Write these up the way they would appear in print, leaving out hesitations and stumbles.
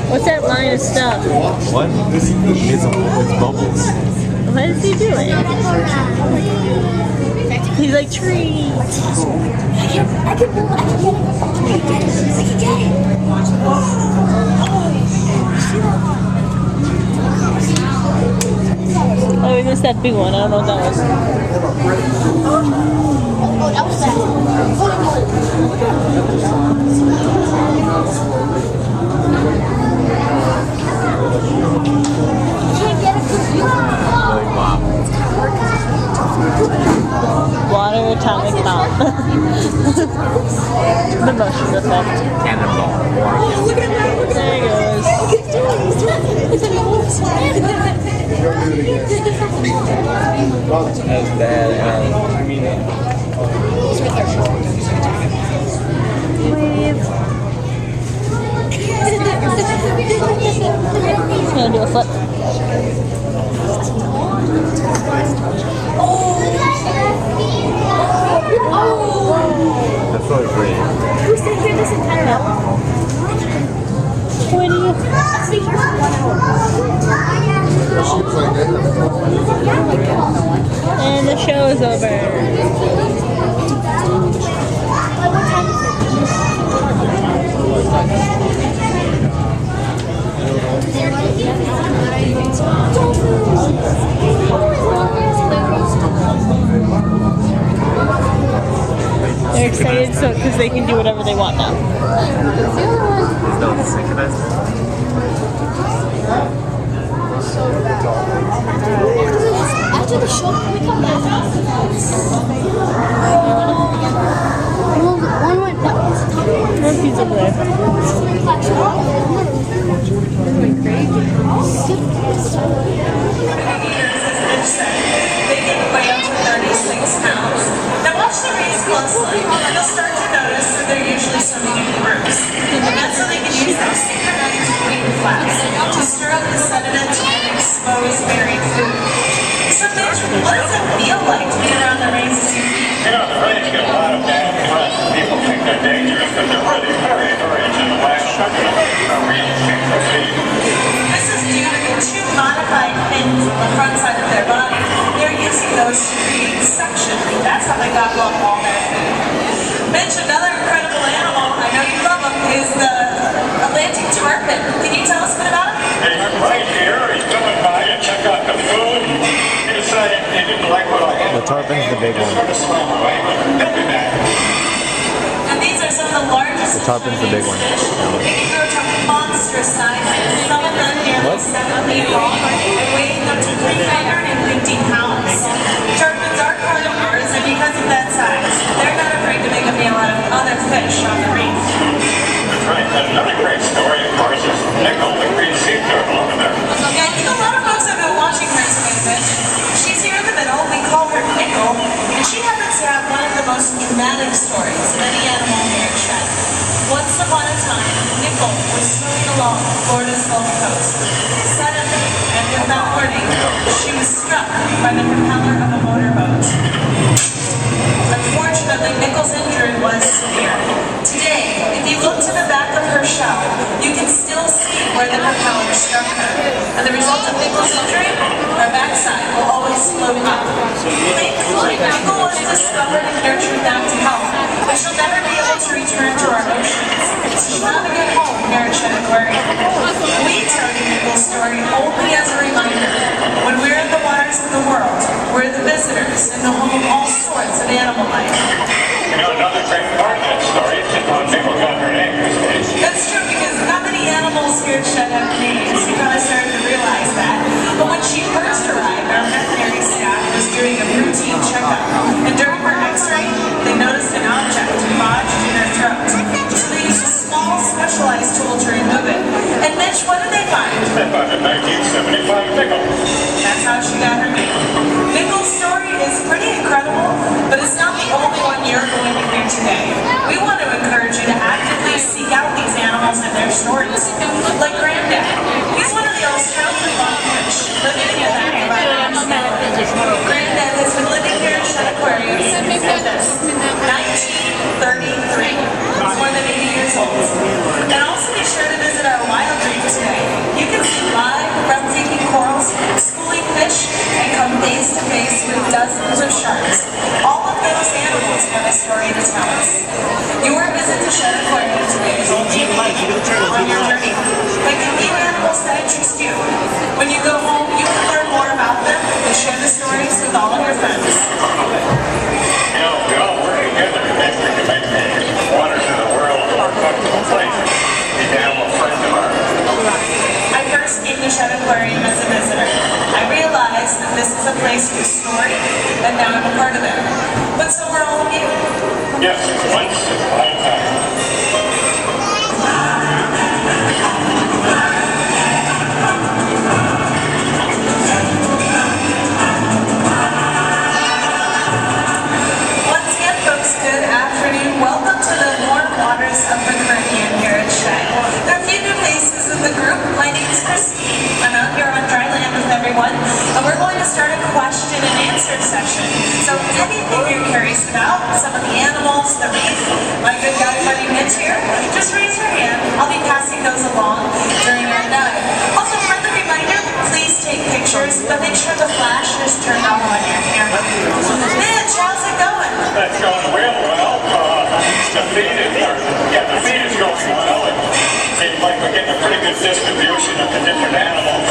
What's that line of stuff? What? It's bubbles. What is he doing? He's like, treat. I can get it. Oh, we missed that big one. I don't know what that was. Oh, that was Water atomic bomb. The motion effect. Cannonball. There he goes. That's bad. Wave. He's gonna do a flip. That's really great. Who stayed here this entire hour? 20. Stay here for 1 hour. And the show is over. They're excited because they can do whatever they want now. Is that the synchronized? After the show, can we come back? One went back. Rumpy's over there. They can weigh up to 36 pounds. Now watch the rays closely, and you'll start to notice that they're usually swimming in groups. And that's so they can use their synchronized wing flaps to stir up the sediment and expose buried food. So Mitch, what does it feel like to be around the rays as you feed? You know, the rays get a lot of bad press. People think they're dangerous, but they're really very, very gentle action. Really think they're feed. This is due to the two modified fins on the front side of their body. They're using those to create suction. That's how they got along all their food. Mitch, another incredible animal, I know you love him, is the Atlantic tarpon. Can you tell us a bit about him? He's right here. He's coming by to check out the food. He decided he didn't like what I had. The tarpon's the big one. Sort of swam away, but he'll be back. And these are some of the largest The tarpon's the big one. They can grow to monstrous sizes. Some of them nearly 7 feet long and weighing up to 350 pounds. Tarpons are carnivores, and because of that size, they're not afraid to make a meal out of other fish on the reef. That's right. And another great story, of course, is Nickel, the green sea turtle over there. Yeah, I think a lot of folks have been watching her today, She's here in the middle. We call her Nickel, and she happens to have one of the most dramatic stories of any animal here at Shed. Once upon a time, Nickel was swimming along Florida's Gulf Coast. Suddenly, and without warning, she was struck by the propeller of a motorboat. Unfortunately, Nickel's injury was severe. Today, if you look to the back of her shell, you can still see where the propeller struck her. And the result of Nickel's injury, her backside will always float up. Thankfully, Nickel was discovered and nurtured back to health, but she'll never be able to return to our oceans. She's not a good home here at Shed Aquarium. We tell you Nickel's story only as a reminder. When we're in the waters of the world, we're the visitors and the home of all sorts of animal life. You know, another great part of that story is how Nickel got her name. That's true, because not many animals here at Shed have names. You probably started to realize that. But when she first arrived, our veterinary staff was doing a routine checkup. And during her x-ray, they noticed an object lodged in her throat. So they used a small, specialized tool to remove it. And Mitch, what did they find? They found a 1975 nickel. That's how she got her name. Nickel's story is pretty incredible, but it's not the only one you're going to hear today. We want to encourage you to actively seek out these animals and their stories. Like Granddad. He's one of the Australian longfish living in the environment. Granddad has been living here at Shed Aquarium since 1933. He's more than 80 years old. Yes, once upon a time. Once again, folks, good afternoon. Welcome to the warm waters of the Caribbean here at Shag. There are a few new faces in the group. My name is Christine. I'm out here on dry land with everyone, and we're going to start a question and answer session. So anything you're curious about, some of the animals, the reef, my good guy buddy Mitch here, just raise your hand. I'll be passing those along during our dive. Also, friendly reminder, please take pictures, but make sure the flash is turned on your camera. Mitch, how's it going? That's going real well. The feed is going well. It seems like we're getting a pretty good distribution of the different animals.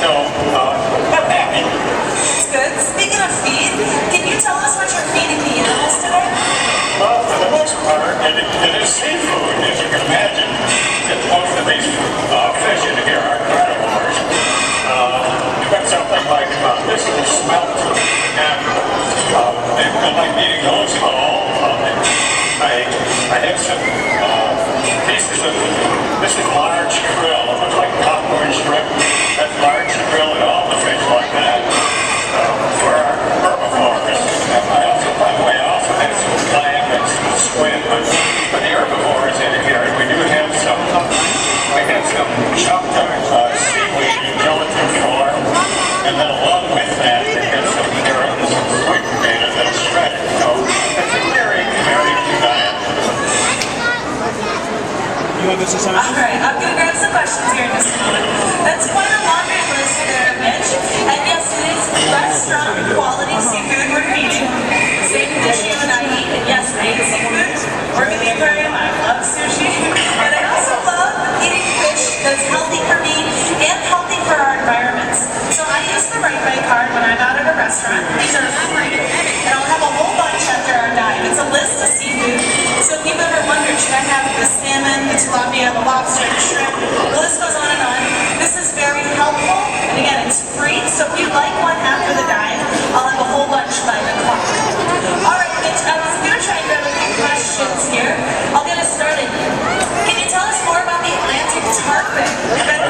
So, I'm happy. It's good. Speaking of feed, can you tell us what you're feeding the animals today? Well, for the most part, it is seafood, as you can imagine. Since most of these fish in here are carnivores. You've got something like this little smelt, and they've like eating those all. I have some pieces of this is large krill. It looks like popcorn shrimp. That's large krill and all the fish like that. For our herbivores. I also have some clam and some squid, but for the herbivores in here, we do have some chopped up seaweed in gelatin form, and then along with that, we have some carrot and some sweet potato that's shredded. So it's a very, very good diet. All right, I'm going to grab some questions here in just a moment. That's quite a laundry list there, Mitch. And yes, it is restaurant quality seafood we're feeding. Same dish you and I eat. And yes, I eat seafood. Work at the aquarium. I love sushi. But I also love eating fish that's healthy for me and healthy for our environments. So I use the Right Way card when I'm out at a restaurant. These are free. And I'll have a whole bunch after our dive. It's a list of seafood. So if you've ever wondered, should I have the salmon, the tilapia, the lobster, the shrimp, the list goes on and on. This is very helpful. And again, it's free. So if you'd like one after the dive, I'll have a whole bunch by the clock. All right, Mitch, I was going to try and grab a few questions here. I'll get us started. Can you tell us more about the Atlantic tarpon?